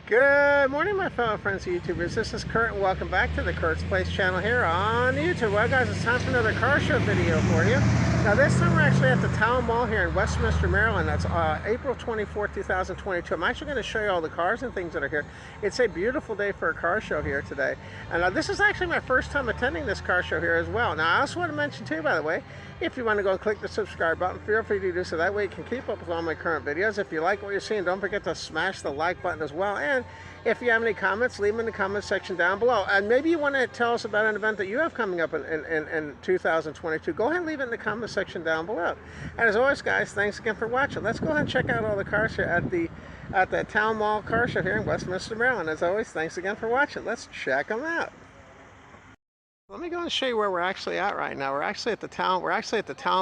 Good morning, my fellow friends YouTubers. This is Kurt, and welcome back to the Kurt's Place channel here on YouTube. Well, guys, it's time for another car show video for you. Now, this time we're actually at the Town Mall here in Westminster, Maryland. That's April 24th, 2022. I'm actually going to show you all the cars and things that are here. It's a beautiful day for a car show here today. And this is actually my first time attending this car show here as well. Now, I also want to mention too, by the way, if you want to go and click the subscribe button, feel free to do so. That way you can keep up with all my current videos. If you like what you're seeing, don't forget to smash the like button as well. And if you have any comments, leave them in the comment section down below. And maybe you want to tell us about an event that you have coming up in 2022. Go ahead and leave it in the comment section down below. And as always, guys, thanks again for watching. Let's go ahead and check out all the cars here at the Town Mall car show here in Westminster, Maryland. As always, thanks again for watching. Let's check them out. Let me go and show you where we're actually at right now. We're actually at the Town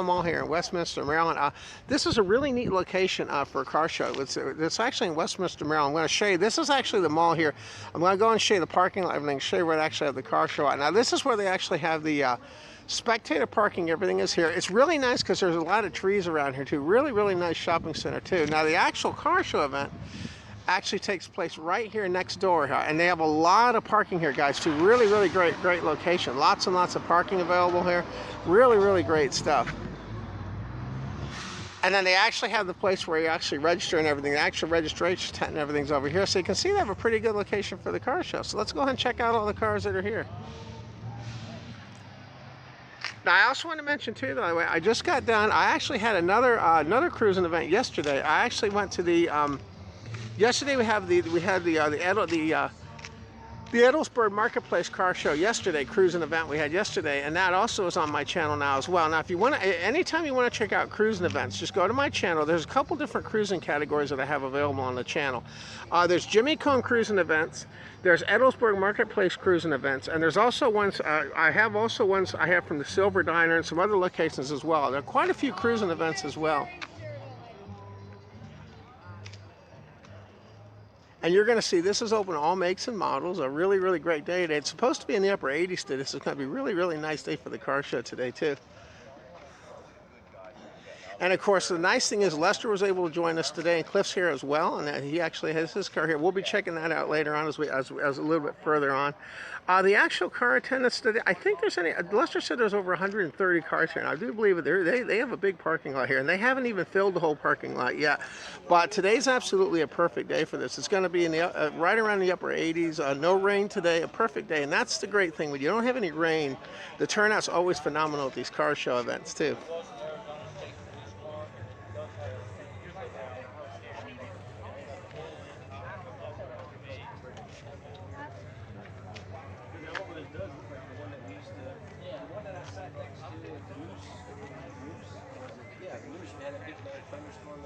Mall here in Westminster, Maryland. This is a really neat location for a car show. It's actually in Westminster, Maryland. I'm going to show you. This is actually the mall here. I'm going to go and show you the parking lot, everything, show you where they actually have the car show at. Now, this is where they actually have the spectator parking. Everything is here. It's really nice because there's a lot of trees around here too. Really, really nice shopping center too. Now, the actual car show event actually takes place right here next door, and they have a lot of parking here, guys, too. Really great location. Lots and lots of parking available here. Really great stuff. And then they actually have the place where you actually register and everything. The actual registration tent and everything's over here, so you can see they have a pretty good location for the car show. So let's go ahead and check out all the cars that are here. Now, I also want to mention too, by the way, I just got done. I actually had another cruising event yesterday. I actually went to the yesterday we had the Edelsburg Marketplace car show yesterday, cruising event we had yesterday, and that also is on my channel now as well. Now, if you want to, anytime you want to check out cruising events, just go to my channel. There's a couple different cruising categories that I have available on the channel. There's Jimmy Cone cruising events, there's Edelsburg Marketplace cruising events, and there's also ones I have from the Silver Diner and some other locations as well. There are quite a few cruising events as well. And you're going to see this is open to all makes and models. A really great day today. It's supposed to be in the upper 80s today. This is going to be really nice day for the car show today too. And of course, the nice thing is Lester was able to join us today, and Cliff's here as well, and he actually has his car here. We'll be checking that out later on as a little bit further on. The actual car attendance today, I think Lester said there's over 130 cars here, and I do believe it. They have a big parking lot here, and they haven't even filled the whole parking lot yet. But today's absolutely a perfect day for this. It's going to be in the right around the upper 80s. No rain today, a perfect day, and that's the great thing. When you don't have any rain, the turnout's always phenomenal at these car show events too.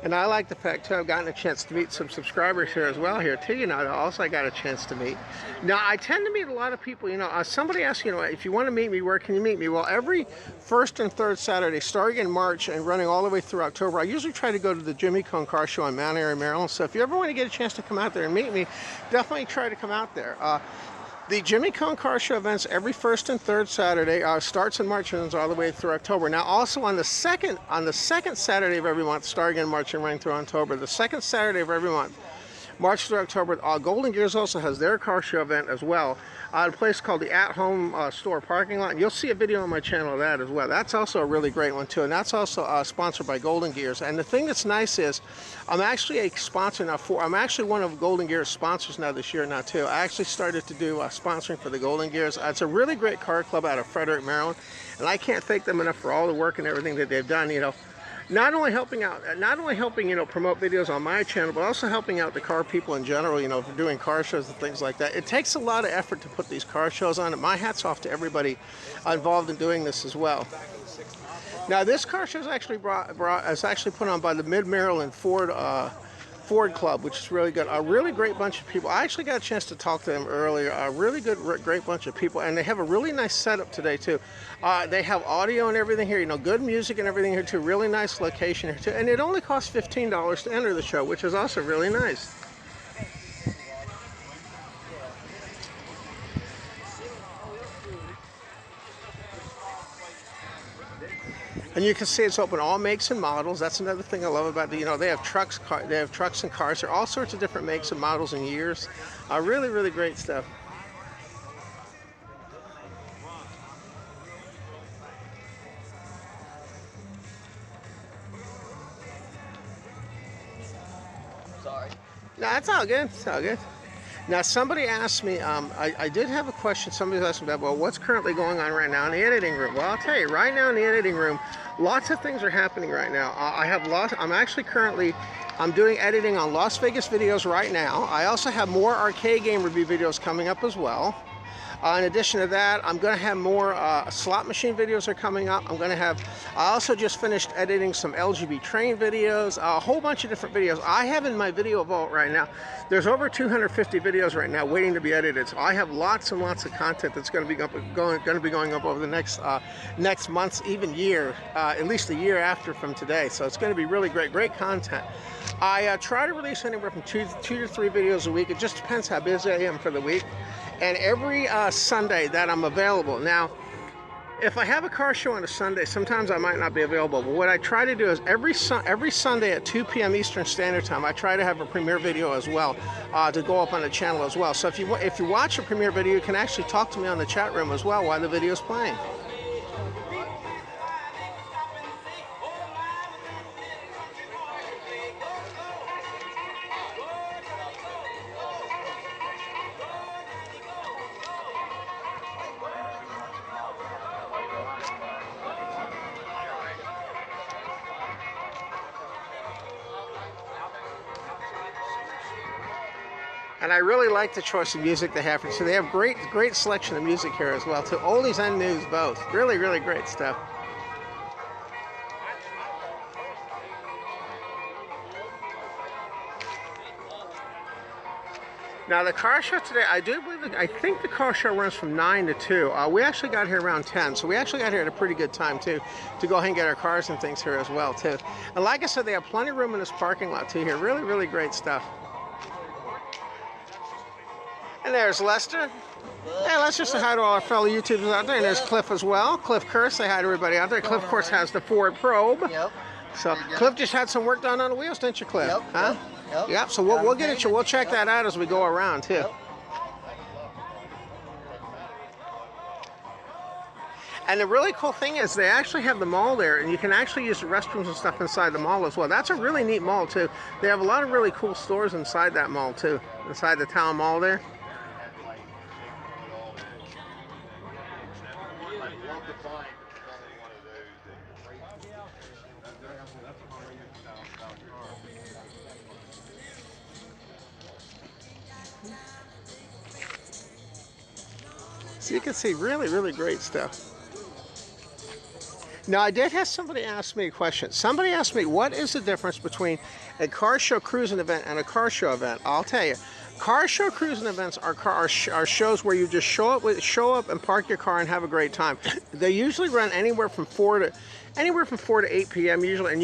And I like the fact too, I've gotten a chance to meet some subscribers here as well here too, also I got a chance to meet. Now, I tend to meet a lot of people, somebody asked, if you want to meet me, where can you meet me? Well, every first and third Saturday, starting in March and running all the way through October, I usually try to go to the Jimmy Cone Car Show in Mount Airy, Maryland. So if you ever want to get a chance to come out there and meet me, definitely try to come out there. The Jimmy Cone Car Show events every first and third Saturday starts in March and runs all the way through October. Now, also on the second Saturday of every month, starting in March and running through October, the second Saturday of every month, March through October, Golden Gears also has their car show event as well. A place called the At Home Store Parking Lot. And you'll see a video on my channel of that as well. That's also a really great one too, and that's also sponsored by Golden Gears. And the thing that's nice is, I'm actually a sponsor now I'm actually one of Golden Gears sponsors now this year now too. I actually started to do sponsoring for the Golden Gears. It's a really great car club out of Frederick, Maryland, and I can't thank them enough for all the work and everything that they've done. Not only helping promote videos on my channel, but also helping out the car people in general, for doing car shows and things like that. It takes a lot of effort to put these car shows on, and my hat's off to everybody involved in doing this as well. Now, this car show is actually put on by the Mid-Maryland Ford Club, which is really good. A really great bunch of people. I actually got a chance to talk to them earlier. A really great bunch of people, and they have a really nice setup today too. They have audio and everything here, good music and everything here too. Really nice location here too, and it only costs $15 to enter the show, which is also really nice. And And you can see it's open all makes and models. That's another thing I love about the, they have trucks, and cars. There are all sorts of different makes and models and years. Really, really great stuff. Sorry. No, it's all good. It's all good. Now, somebody asked me, I did have a question. Somebody asked me about, well, what's currently going on right now in the editing room? Well, I'll tell you, right now in the editing room, lots of things are happening right now. I'm doing editing on Las Vegas videos right now. I also have more arcade game review videos coming up as well. In addition to that, I'm going to have more slot machine videos are coming up. I also just finished editing some LGB train videos, a whole bunch of different videos. I have in my video vault right now, there's over 250 videos right now waiting to be edited. So I have lots and lots of content that's going to be going up over the next months, even year, at least a year after from today. So it's going to be really great content. I try to release anywhere from two to three videos a week. It just depends how busy I am for the week. And every Sunday that I'm available. Now, if I have a car show on a Sunday, sometimes I might not be available. But what I try to do is every Sunday at 2 p.m. Eastern Standard Time, I try to have a premiere video as well to go up on the channel as well. So if you watch a premiere video, you can actually talk to me on the chat room as well while the video is playing. And I really like the choice of music they have. So they have great selection of music here as well, too. Oldies and news both. Really great stuff. Now the car show today, I think the car show runs from 9 to 2. We actually got here around 10, so we actually got here at a pretty good time too, to go ahead and get our cars and things here as well too. And like I said, they have plenty of room in this parking lot too here. Really great stuff. And there's Lester. Hey, let's just say hi to all our fellow YouTubers out there. And there's Cliff as well. Cliff Kerr, say hi to everybody out there. Cliff, of course, has the Ford Probe. Yep. So Cliff just had some work done on the wheels, didn't you, Cliff? Yep. Huh? Yep. So we'll get it. We'll check that out as we go around too. Yep. And the really cool thing is they actually have the mall there, and you can actually use the restrooms and stuff inside the mall as well. That's a really neat mall too. They have a lot of really cool stores inside that mall too, inside the town mall there. So you can see really great stuff. Now I did have somebody ask me a question. Somebody asked me, what is the difference between a car show cruising event and a car show event? I'll tell you. Car show cruising events are shows where you just show up and park your car and have a great time. They usually run anywhere from 4 to 8 p.m. usually, and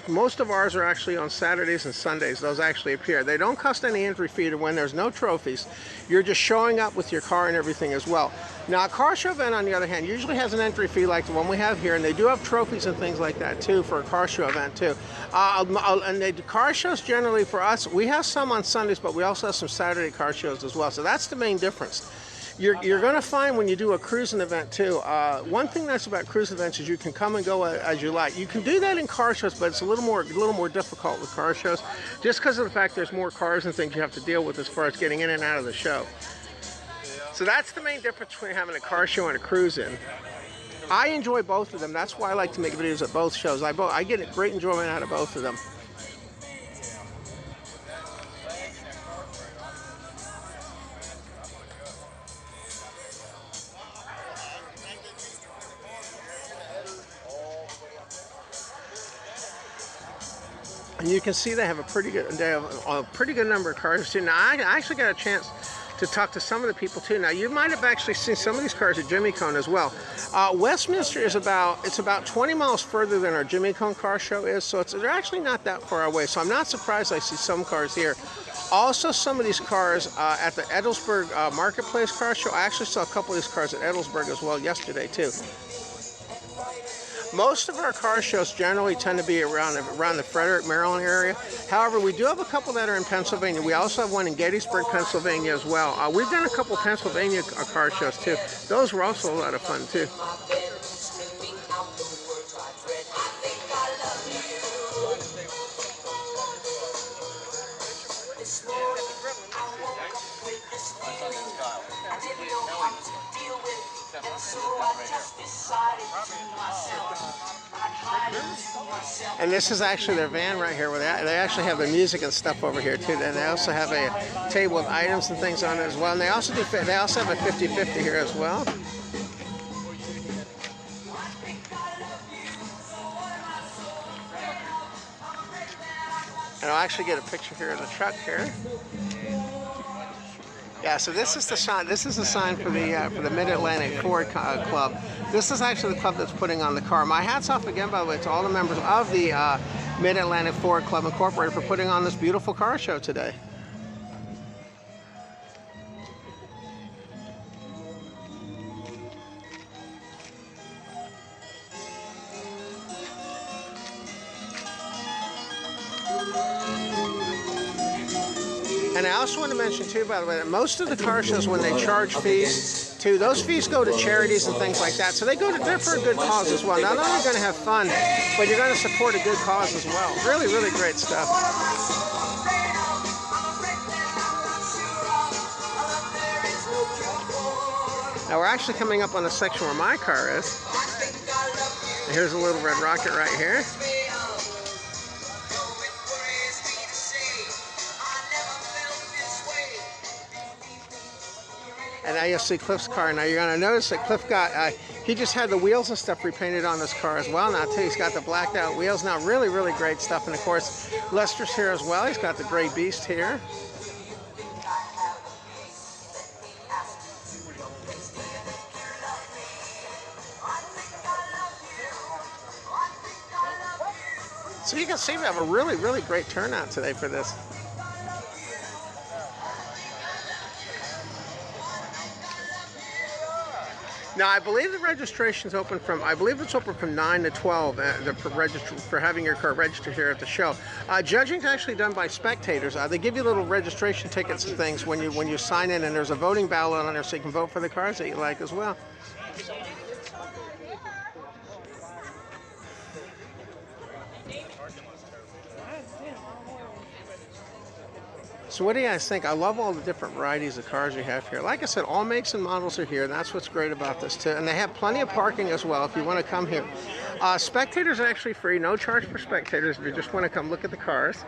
most of ours are actually on Saturdays and Sundays. Those actually appear. They don't cost any entry fee to win. There's no trophies. You're just showing up with your car and everything as well. Now, a car show event, on the other hand, usually has an entry fee like the one we have here, and they do have trophies and things like that too for a car show event too. And the car shows generally for us, we have some on Sundays, but we also have some Saturday car shows as well. So that's the main difference. You're going to find when you do a cruising event too, one thing that's about cruise events is you can come and go as you like. You can do that in car shows, but it's a little more difficult with car shows, just because of the fact there's more cars and things you have to deal with as far as getting in and out of the show. So that's the main difference between having a car show and a cruise-in. I enjoy both of them. That's why I like to make videos at both shows. I get a great enjoyment out of both of them. And you can see they have a pretty good number of cars too. Now I actually got a chance to talk to some of the people too. Now you might have actually seen some of these cars at Jimmy Cone as well. Westminster is about 20 miles further than our Jimmy Cone car show is, so they're actually not that far away. So I'm not surprised I see some cars here. Also, some of these cars at the Edelsburg Marketplace car show. I actually saw a couple of these cars at Edelsburg as well yesterday too. Most of our car shows generally tend to be around the Frederick, Maryland area. However, we do have a couple that are in Pennsylvania. We also have one in Gettysburg, Pennsylvania as well. We've done a couple Pennsylvania car shows too. Those were also a lot of fun too. And this is actually their van right here, where they actually have the music and stuff over here too. And they also have a table with items and things on it as well. And they also have a 50-50 here as well. And I'll actually get a picture here of the truck here. Yeah, so this is the sign. This is the sign for the MidAtlantic Ford Club. This is actually the club that's putting on the car. My hat's off again, by the way, to all the members of the MidAtlantic Ford Club Incorporated for putting on this beautiful car show today. And I also want to mention too, by the way, that most of the car shows, when they charge fees too, those fees go to charities and things like that. So they're for a good cause as well. Not only are you going to have fun, but you're going to support a good cause as well. Really, really great stuff. Now we're actually coming up on the section where my car is. And here's a little red rocket right here. And now you'll see Cliff's car. Now you're going to notice that Cliff he just had the wheels and stuff repainted on this car as well. Now too, he's got the blacked out wheels. Now really, really great stuff. And of course, Lester's here as well. He's got the gray beast here. So you can see we have a really, really great turnout today for this. Now, I believe the registration's open I believe it's open from 9 to 12 for having your car registered here at the show. Judging's actually done by spectators. They give you little registration tickets and things when you sign in, and there's a voting ballot on there so you can vote for the cars that you like as well. So what do you guys think? I love all the different varieties of cars you have here. Like I said, all makes and models are here, and that's what's great about this too. And they have plenty of parking as well if you want to come here. Spectators are actually free, no charge for spectators if you just want to come look at the cars.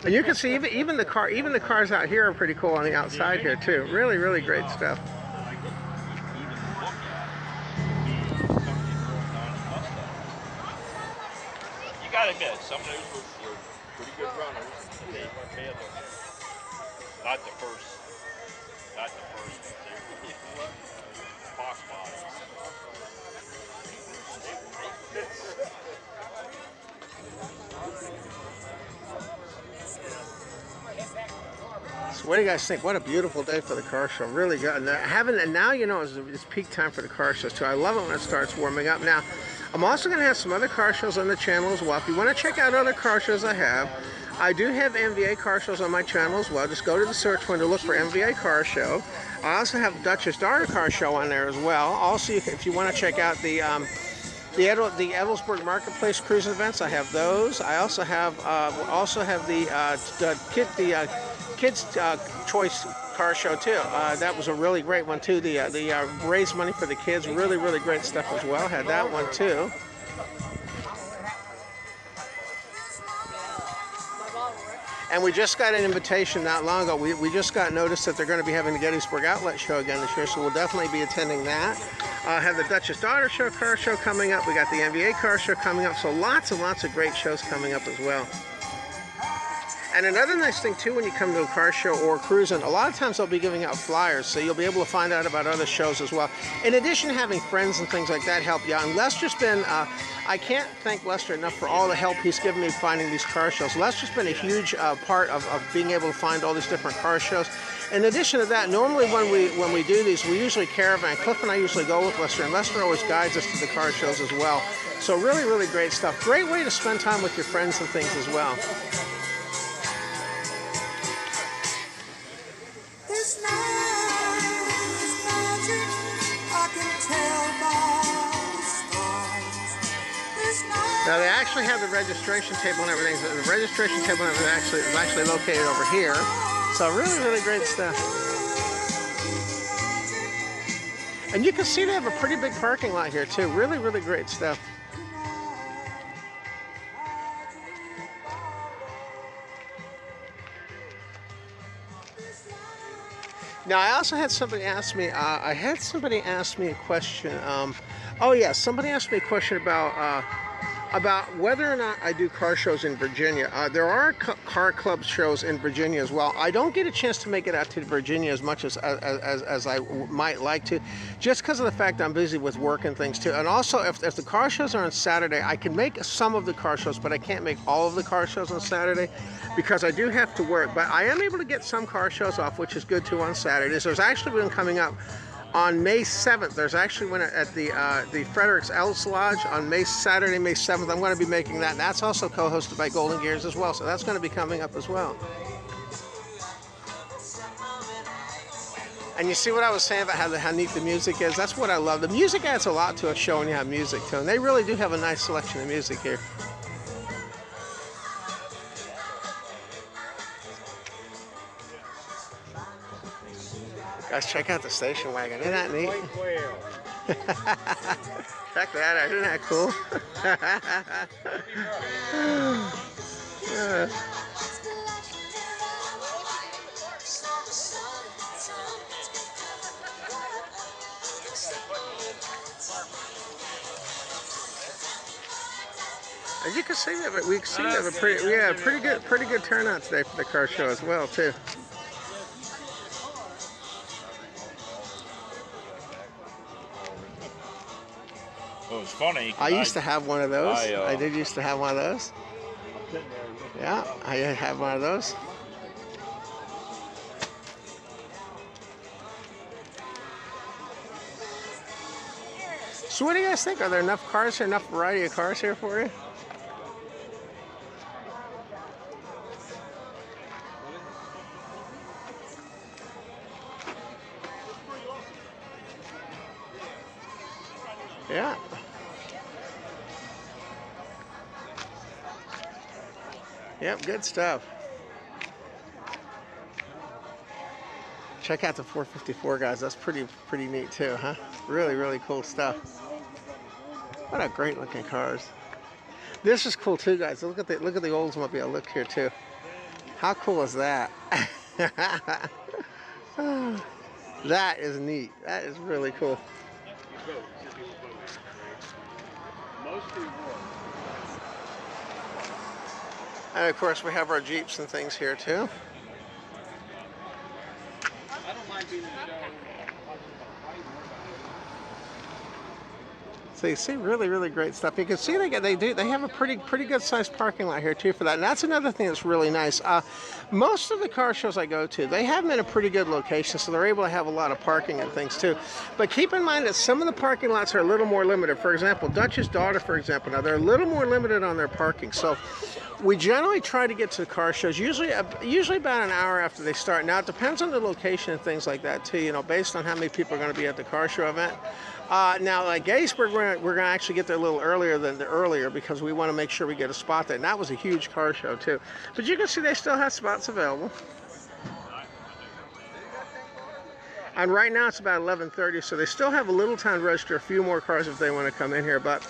And you can see even the cars out here are pretty cool on the outside here too. Really, really great stuff. You gotta admit, some of those were pretty good runners. They weren't bad. Not the first. Box bodies. So what do you guys think? What a beautiful day for the car show. Really good. And now you know it's peak time for the car shows too. I love it when it starts warming up. Now, I'm also going to have some other car shows on the channel as well. If you want to check out other car shows I do have MVA car shows on my channel as well. Just go to the search window, look for MVA car show. I also have Dutch's Daughter car show on there as well. Also, if you want to check out the Edelsburg Marketplace cruise events, I have those. I also have the Kids Choice car show too. That was a really great one too. The raise money for the kids, really, really great stuff as well. Had that one too. And we just got an invitation not long ago. We just got notice that they're going to be having the Gettysburg Outlet Show again this year, so we'll definitely be attending that. Have the Dutch's Daughter car show coming up. We got the MVA car show coming up, so lots and lots of great shows coming up as well. And another nice thing too, when you come to a car show or cruising, a lot of times they'll be giving out flyers, so you'll be able to find out about other shows as well. In addition to having friends and things like that help you out. And Lester's been, I can't thank Lester enough for all the help he's given me finding these car shows. Lester's been a huge part of being able to find all these different car shows. In addition to that, normally when we do these, we usually caravan. Cliff and I usually go with Lester, and Lester always guides us to the car shows as well. So really, really great stuff. Great way to spend time with your friends and things as well. Now they actually have the registration table and everything. So the registration table and everything is actually located over here. So really, really great stuff. And you can see they have a pretty big parking lot here too. Really, really great stuff. Now I also had somebody ask me. I had somebody ask me a question. Oh yeah, somebody asked me a question about whether or not I do car shows in Virginia. There are car club shows in Virginia as well. I don't get a chance to make it out to Virginia as much as I might like to, just because of the fact I'm busy with work and things too. And also, if the car shows are on Saturday, I can make some of the car shows, but I can't make all of the car shows on Saturday because I do have to work. But I am able to get some car shows off, which is good too on Saturdays. There's actually one coming up on May 7th. There's actually one at the Fredericks Ellis Lodge on Saturday, May 7th. I'm going to be making that. And that's also co-hosted by Golden Gears as well. So that's going to be coming up as well. And you see what I was saying about how neat the music is? That's what I love. The music adds a lot to a show when you have music too. And they really do have a nice selection of music here. Guys, check out the station wagon. Isn't that neat? Check that out. Isn't that cool? As you can see, we have a pretty good turnout today for the car show as well too. Well, it's funny. I used to have one of those. I did used to have one of those. Yeah, I have one of those. So what do you guys think? Are there enough cars here, enough variety of cars here for you? Yeah. Yep, good stuff. Check out the 454, guys. That's pretty neat too, huh? Really, really cool stuff. What a great looking cars. This is cool too, guys. Look at the Oldsmobile. Look here too. How cool is that? That is neat. That is really cool. And of course we have our Jeeps and things here too. I don't mind being in the show. So you see really, really great stuff. You can see they have a pretty good sized parking lot here too for that. And that's another thing that's really nice. Most of the car shows I go to, they have them in a pretty good location, so they're able to have a lot of parking and things too. But keep in mind that some of the parking lots are a little more limited. For example, Dutch's Daughter, for example, now they're a little more limited on their parking. So we generally try to get to the car shows usually about an hour after they start. Now it depends on the location and things like that too, you know, based on how many people are going to be at the car show event. Now, like Gettysburg, we're going to actually get there a little earlier than earlier because we want to make sure we get a spot there. And that was a huge car show too. But you can see they still have spots available. And right now it's about 11:30, so they still have a little time to register a few more cars if they want to come in here. But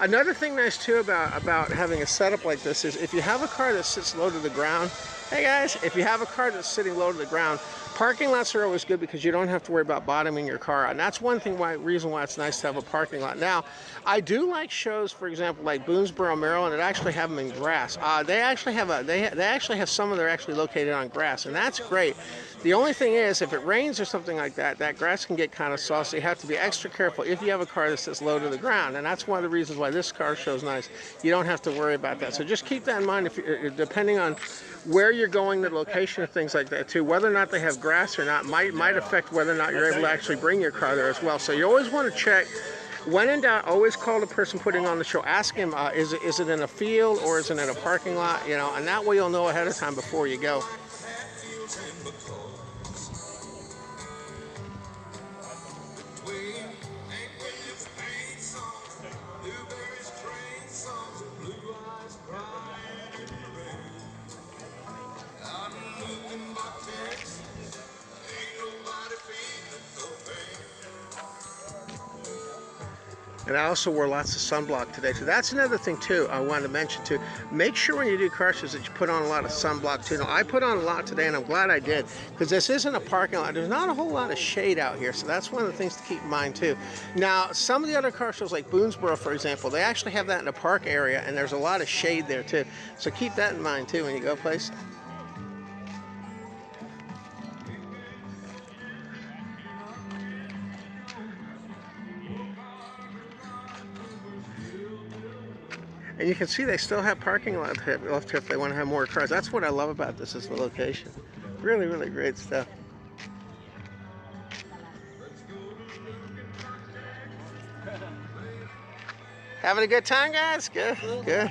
another thing nice too about having a setup like this is if you have a car that sits low to the ground, Hey guys, if you have a car that's sitting low to the ground, parking lots are always good because you don't have to worry about bottoming your car out. And that's one reason why it's nice to have a parking lot. Now, I do like shows, for example, like Boonesboro, Maryland, that actually have them in grass. They actually have some of them actually located on grass, and that's great. The only thing is, if it rains or something like that, that grass can get kind of soft, so you have to be extra careful if you have a car that sits low to the ground. And that's one of the reasons why this car show is nice. You don't have to worry about that. So just keep that in mind, depending on where you're going, the location of things like that too. Whether or not they have grass or not might affect whether or not you're able to actually bring your car there as well. So you always want to check. When in doubt, always call the person putting on the show. Ask him, is it in a field or is it in a parking lot? You know, and that way you'll know ahead of time before you go. And I also wore lots of sunblock today. So that's another thing too I wanted to mention too. Make sure when you do car shows that you put on a lot of sunblock too. Now I put on a lot today and I'm glad I did, because this isn't a parking lot. There's not a whole lot of shade out here. So that's one of the things to keep in mind too. Now some of the other car shows like Boonesboro, for example, they actually have that in a park area and there's a lot of shade there too. So keep that in mind too when you go places. And you can see they still have parking lot left here if they want to have more cars. That's what I love about this, is the location. Really, really great stuff. Having a good time, guys? Good, good.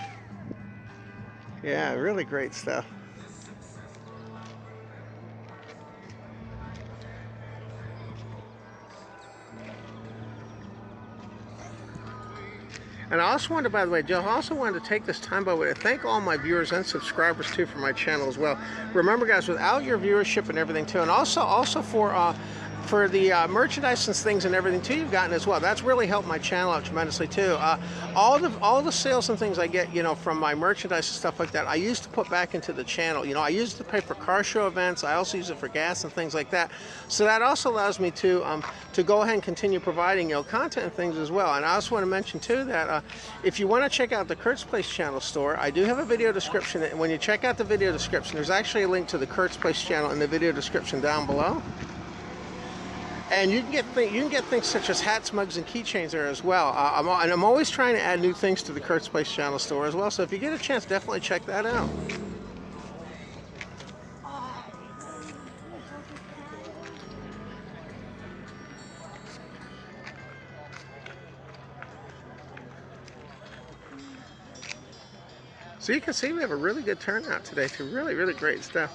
Yeah, really great stuff. And I also wanted, by the way, Joe, I also wanted to take this time, by the way, to thank all my viewers and subscribers, too, for my channel as well. Remember, guys, without your viewership and everything, too, and also for the merchandise and things and everything, too, you've gotten as well. That's really helped my channel out tremendously, too. All the sales and things I get, you know, from my merchandise and stuff like that, I used to put back into the channel. You know, I used it to pay for car show events. I also use it for gas and things like that. So that also allows me to go ahead and continue providing, you know, content and things as well. And I also want to mention, too, that if you want to check out the Kurt's Place channel store, I do have a video description. And when you check out the video description, there's actually a link to the Kurt's Place channel in the video description down below. And you can get things such as hats, mugs, and keychains there as well. I'm always trying to add new things to the Kurt's Place channel store as well. So if you get a chance, definitely check that out. So you can see we have a really good turnout today too. Really, really great stuff.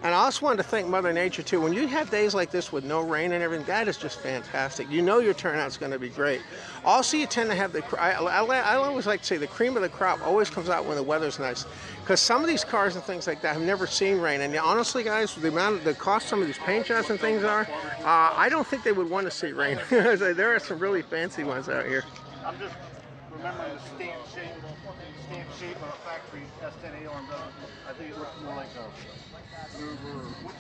And I also wanted to thank Mother Nature too. When you have days like this with no rain and everything, that is just fantastic. You know your turnout's going to be great. Also, you tend to have I always like to say the cream of the crop always comes out when the weather's nice. Because some of these cars and things like that have never seen rain. And honestly, guys, the cost some of these paint jobs and things are, I don't think they would want to see rain. There are some really fancy ones out here. I'm just remembering the stamp shape of a factory S10A on the, I think it looks more like a mover or what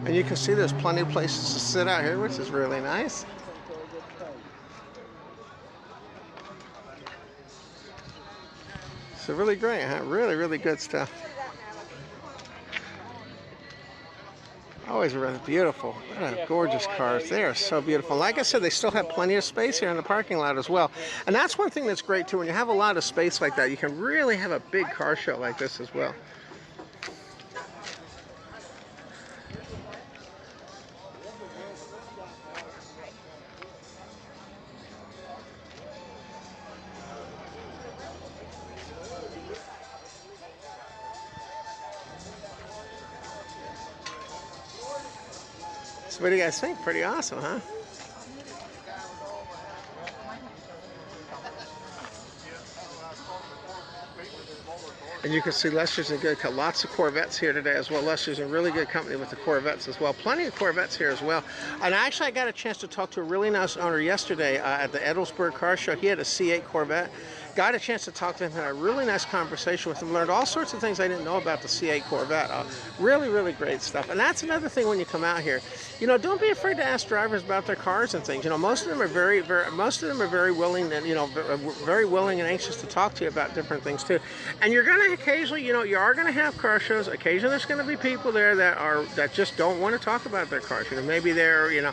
And you can see there's plenty of places to sit out here, which is really nice. So really great, huh? Really, really good stuff. Always really beautiful. What a gorgeous cars. They are so beautiful. Like I said, they still have plenty of space here in the parking lot as well. And that's one thing that's great too. When you have a lot of space like that, you can really have a big car show like this as well. So what do you guys think? Pretty awesome, huh? And you can see Lester's in good, lots of Corvettes here today as well. Lester's in really good company with the Corvettes as well. Plenty of Corvettes here as well. And actually, I got a chance to talk to a really nice owner yesterday at the Edelsburg Car Show. He had a C8 Corvette. Got a chance to talk to him, had a really nice conversation with him, learned all sorts of things I didn't know about the C8 Corvette. Really, really great stuff. And that's another thing when you come out here. You know, don't be afraid to ask drivers about their cars and things. You know, most of them are very willing and, you know, very willing and anxious to talk to you about different things too. And you're going to occasionally, you know, you are going to have car shows. Occasionally there's going to be people there that just don't want to talk about their cars. You know, maybe they're, you know,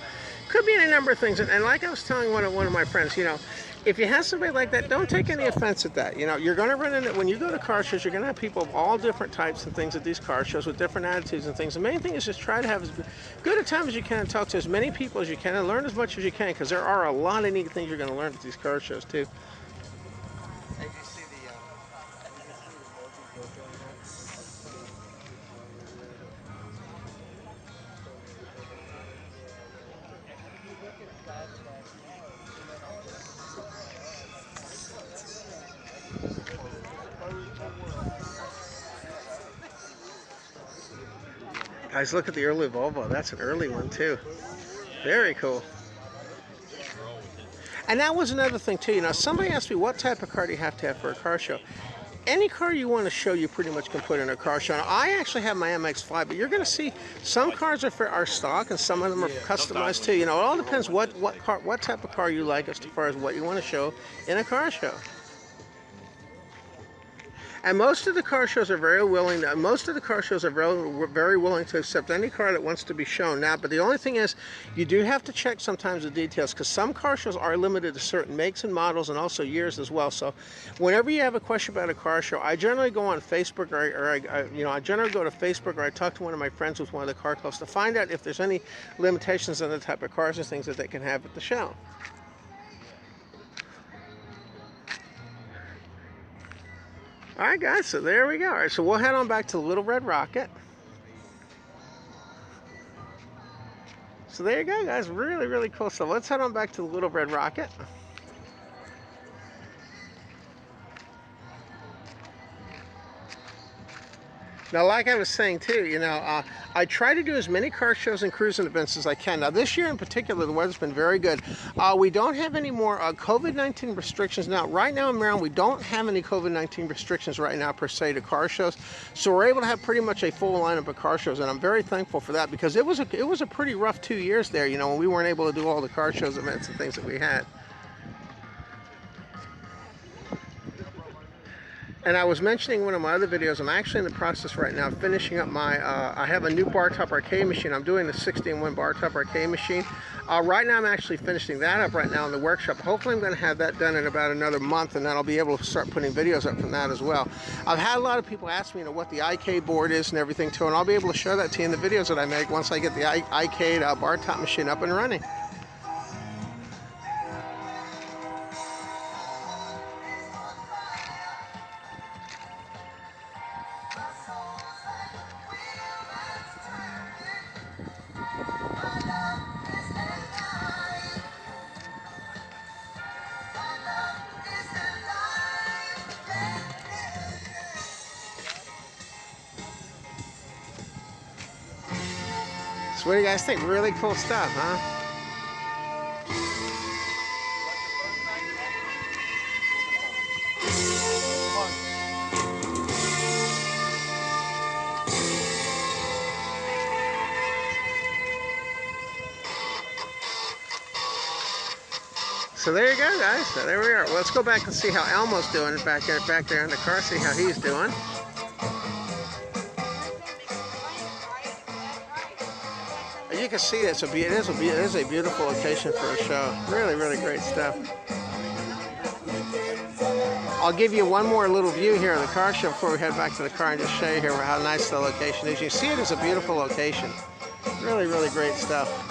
could be any number of things. And like I was telling one of my friends, you know, if you have somebody like that, don't take any offense at that. You know, you're going to run into, when you go to car shows, you're going to have people of all different types and things at these car shows with different attitudes and things. The main thing is just try to have as good a time as you can and talk to as many people as you can and learn as much as you can, because there are a lot of neat things you're going to learn at these car shows too. Guys, look at the early Volvo. That's an early one too. Very cool. And that was another thing too. You know, somebody asked me, what type of car do you have to have for a car show? Any car you want to show, you pretty much can put in a car show. Now, I actually have my MX-5, but you're going to see some cars are stock and some of them are customized too. You know, it all depends what type of car you like as far as what you want to show in a car show. And most of the car shows are very willing. Most of the car shows are very willing to accept any car that wants to be shown. Now, but the only thing is, you do have to check sometimes the details, because some car shows are limited to certain makes and models and also years as well. So, whenever you have a question about a car show, I generally go on Facebook, I generally go to Facebook, or I talk to one of my friends with one of the car clubs to find out if there's any limitations on the type of cars and things that they can have at the show. All right, guys, so there we go. All right, so we'll head on back to the Little Red Rocket. So there you go, guys. Really, really cool stuff. Let's head on back to the Little Red Rocket. Now, like I was saying too, you know, I try to do as many car shows and cruising events as I can. Now, this year in particular, the weather's been very good. We don't have any more COVID-19 restrictions now. Right now in Maryland, we don't have any COVID-19 restrictions right now per se to car shows, so we're able to have pretty much a full lineup of car shows, and I'm very thankful for that, because it was a pretty rough 2 years there, you know, when we weren't able to do all the car shows, events, and things that we had. And I was mentioning in one of my other videos, I'm actually in the process right now of finishing up my, I have a new bar top arcade machine. I'm doing the 60-in-1 bar top arcade machine. Right now I'm actually finishing that up right now in the workshop. Hopefully I'm going to have that done in about another month, and then I'll be able to start putting videos up from that as well. I've had a lot of people ask me, you know, what the iCade board is and everything too, and I'll be able to show that to you in the videos that I make once I get the iCade bar top machine up and running. So what do you guys think? Really cool stuff, huh? So there you go, guys. So there we are. Well, let's go back and see how Elmo's doing back there in the car. See how he's doing. You can see it is a beautiful location for a show. Really, really great stuff. I'll give you one more little view here of the car show before we head back to the car and just show you here how nice the location is. You see it as a beautiful location. Really, really great stuff.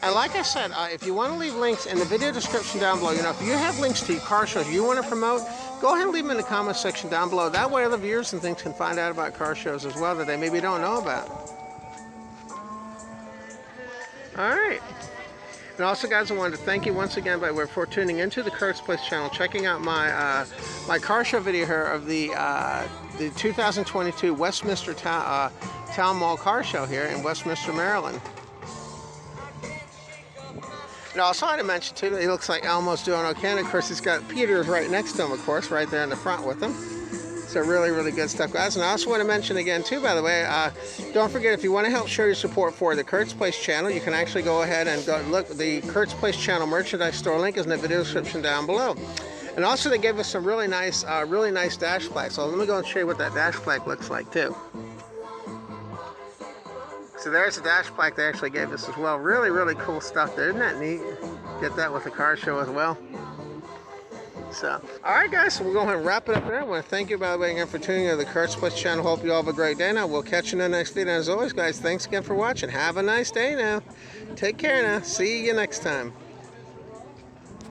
And like I said, if you want to leave links in the video description down below, you know, if you have links to car shows you want to promote, go ahead and leave them in the comment section down below. That way other viewers and things can find out about car shows as well that they maybe don't know about. All right. And also, guys, I wanted to thank you once again for tuning into the Kurt's Place channel, checking out my my car show video here of the 2022 Westminster Town Mall Car Show here in Westminster, Maryland. And also, I had to mention too, he looks like Elmo's doing okay. And of course, he's got Peter's right next to him, of course, right there in the front with him. So really, really good stuff, guys. And I also want to mention again, too, by the way, don't forget, if you want to help show your support for the Kurt's Place channel, you can actually go ahead and go look. The Kurt's Place channel merchandise store link is in the video description down below. And also, they gave us some really nice dash flags. So let me go and show you what that dash flag looks like, too. So there's a dash flag they actually gave us as well. Really, really cool stuff there. Isn't that neat? Get that with the car show as well. So, alright guys, so we'll go ahead and wrap it up there. I want to thank you, by the way, again for tuning in to the Kurt's Place channel. Hope you all have a great day now. We'll catch you in the next video. And as always, guys, thanks again for watching. Have a nice day now. Take care now. See you next time.